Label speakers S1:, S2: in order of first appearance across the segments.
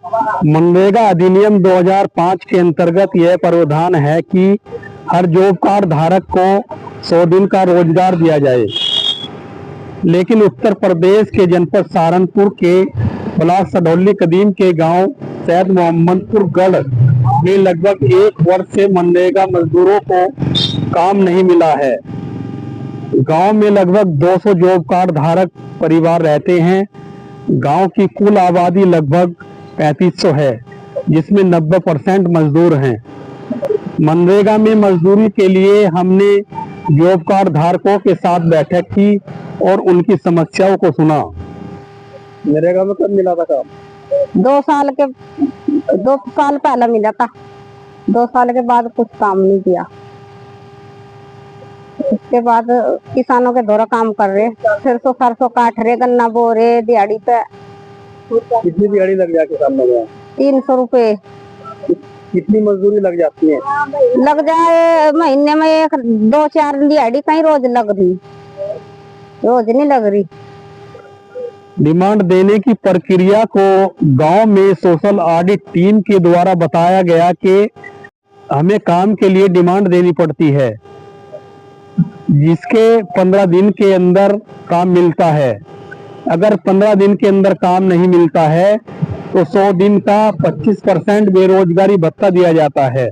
S1: मनरेगा अधिनियम 2005 के अंतर्गत यह प्रावधान है कि हर जॉब कार्ड धारक को 100 दिन का रोजगार दिया जाए। लेकिन उत्तर प्रदेश के जनपद सहारनपुर के ब्लॉक सडौली कदीम के गांव सैयद मोहम्मदपुर गढ़ में लगभग 1 वर्ष से मनरेगा मजदूरों को काम नहीं मिला है। गांव में लगभग 200 जॉब कार्ड धारक परिवार रहते हैं। गांव की कुल आबादी लगभग 3500 है, जिसमें 90% मजदूर हैं। मनरेगा में मजदूरी के लिए हमने जॉब कार्ड धारकों के साथ बैठक की और उनकी समस्याओं को सुना। मनरेगा में कब मिला था काम?
S2: 2 साल पहले मिला था। 2 साल के बाद कुछ काम नहीं किया। उसके बाद किसानों के द्वारा काम कर रहे, सरसों काट रहे, गन्ना बो रहे दिहाड़ी पे।
S1: कितनी दिहाड़ी लग जाती है किसानों में?
S2: 300 रुपए।
S1: कितनी मजदूरी लग जाती है?
S2: लग जाए महीने में 1-2-4 दिहाड़ी कहीं रोज लग रही, रोज नहीं लग रही।
S1: डिमांड देने की प्रक्रिया को गांव में सोशल ऑडिट टीम के द्वारा बताया गया कि हमें काम के लिए डिमांड देनी पड़ती है, जिसके 15 दिन के अंदर काम मिलता है। अगर 15 दिन के अंदर काम नहीं मिलता है तो 100 दिन का 25% बेरोजगारी भत्ता दिया जाता है।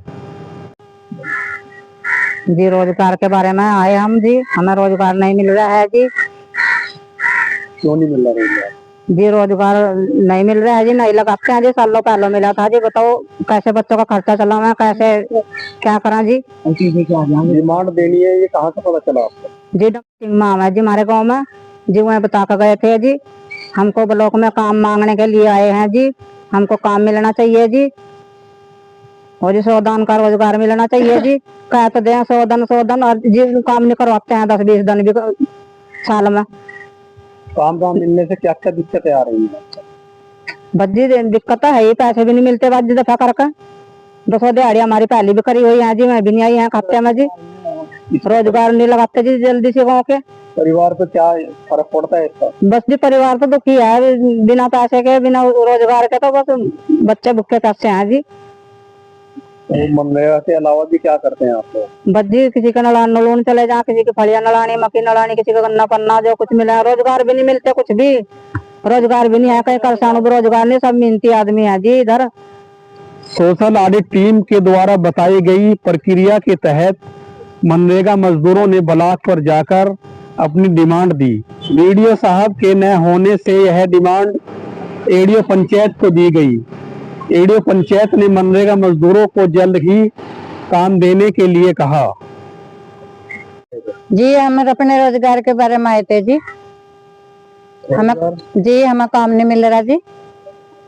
S2: जी रोजगार के बारे में आए हम जी, हमें रोजगार नहीं मिल रहा है जी।
S1: क्यों नहीं मिल रहा रोजगार?
S2: जी रोजगार नहीं मिल रहा है जी, नहीं लगाते हैं जी। सालों पहले मिला था जी, बताओ कैसे बच्चों का खर्चा चलाना, कैसे क्या करा जी।
S1: डिमांड देनी है, ये कहाँ से पता चला आपको?
S2: जी मामा है जी हमारे गाँव में जी, वह बता कर गए थे जी। हमको ब्लॉक में काम मांगने के लिए आए हैं जी, हमको काम मिलना चाहिए जी। और जी 100 दिन का रोजगार मिलना चाहिए जी। कहते दें 100 दिन और जी काम नहीं करवाते हैं 10-20 दिन भी साल में।
S1: काम मिलने से क्या क्या दिक्कतें आ रही है?
S2: बच्ची दिक्कत है ही, पैसे भी नहीं मिलते बाजी दफा करके। 200 दिहाड़ी हमारी पहली भी करी हुई है जी, मैं भी नहीं आई है खाते में जी। रोजगार नहीं लगाते जी जल्दी से गाँव के।
S1: परिवार पर क्या फर्क पड़ता है इसका?
S2: बस जी परिवार तो दुखी है, बिना पैसे के बिना रोजगार के तो बस बच्चे भूखे पैसे हैं जी।
S1: मनरेगा के अलावा भी क्या करते हैं आप लोग?
S2: बस जी किसी का नलून चले जाए, किसी की फलियां नलानी, मक्की नलानी, किसी का गन्ना पन्ना, जो कुछ मिला। रोजगार भी नहीं मिलते, कुछ भी रोजगार भी नहीं है। कहीं किसानों को रोजगार नहीं, सब मेहनती आदमी है जी इधर।
S1: सोशल ऑडिट टीम के द्वारा बताई गई प्रक्रिया के तहत मनरेगा मजदूरों ने ब्लॉक पर जाकर अपनी डिमांड दी। वीडियो साहब के न होने से यह डिमांड एडीओ पंचायत को दी गई। एडीओ पंचायत ने मनरेगा मजदूरों को जल्द ही काम देने के लिए कहा।
S2: जी हम अपने रोजगार के बारे में आए थे जी। हमें काम नहीं मिल रहा जी।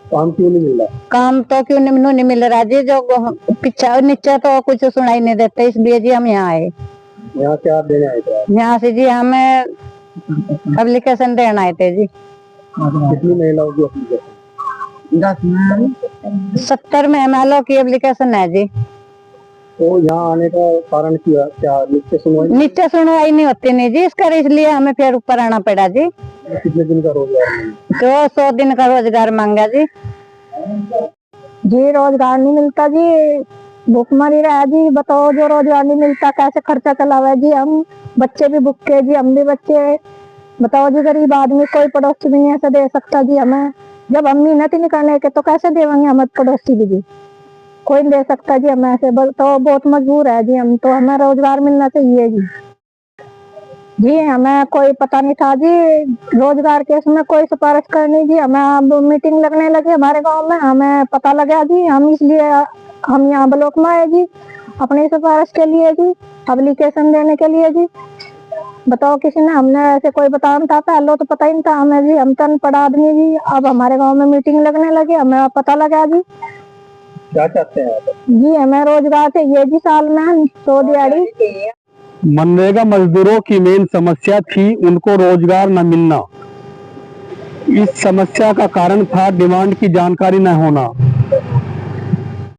S1: काम क्यों नहीं मिल रहा?
S2: काम तो क्यों नहीं मिल रहा जी, जो पीछे नीचे तो कुछ सुनाई नहीं देते, इसलिए जी हम यहाँ आए।
S1: यहाँ क्या देने आए थे?
S2: यहाँ से जी हमें एप्लीकेशन देना आए थे जी।
S1: कितनी महिलाओं की एप्लीकेशन?
S2: 70 में MLO की एप्लीकेशन है जी।
S1: तो यहाँ आने का कारण क्या?
S2: नीचे सुनवाई नहीं होती नहीं जी, इसका इसलिए हमें फिर ऊपर आना पड़ा जी।
S1: कितने दिन का रोजगार?
S2: तो 100 दिन का रोजगार मांगा जी। जी रोजगार नहीं मिलता जी, भूखमरी रहा जी। बताओ जो रोजगार नहीं मिलता कैसे खर्चा चलावे जी। हम बच्चे भी भूखे जी, हम भी बच्चे। बताओ जी गरीब आदमी, कोई पड़ोसी भी नहीं ऐसा दे सकता जी हमें। जब हम मेहनत ही नहीं करने के तो कैसे देवेंगे हमें पड़ोसी भी जी? कोई नहीं दे सकता जी हमें ऐसे। तो बहुत मजबूर है जी हम, तो हमें रोजगार मिलना चाहिए जी। जी हमें कोई पता नहीं था जी रोजगार के, इसमें कोई सिफारिश करनी जी। हमें अब मीटिंग लगने लगी हमारे गांव में, हमें पता लगा जी। हम इसलिए हम यहाँ ब्लॉक में आए जी अपनी सिफारिश के लिए जी, एप्लीकेशन देने के लिए जी। बताओ किसी ने, हमने ऐसे कोई बताया था पहले तो पता ही नहीं था हमें जी। हम तो अनपढ़ आदमी जी, अब हमारे गांव में मीटिंग लगने लगी, हमें पता लगा जी।
S1: क्या चाहते हैं आप?
S2: जी हमें रोजगार चाहिए जी, साल में 100 दिहाड़ी।
S1: मनरेगा मजदूरों की मेन समस्या थी उनको रोजगार न मिलना। इस समस्या का कारण था डिमांड की जानकारी न होना।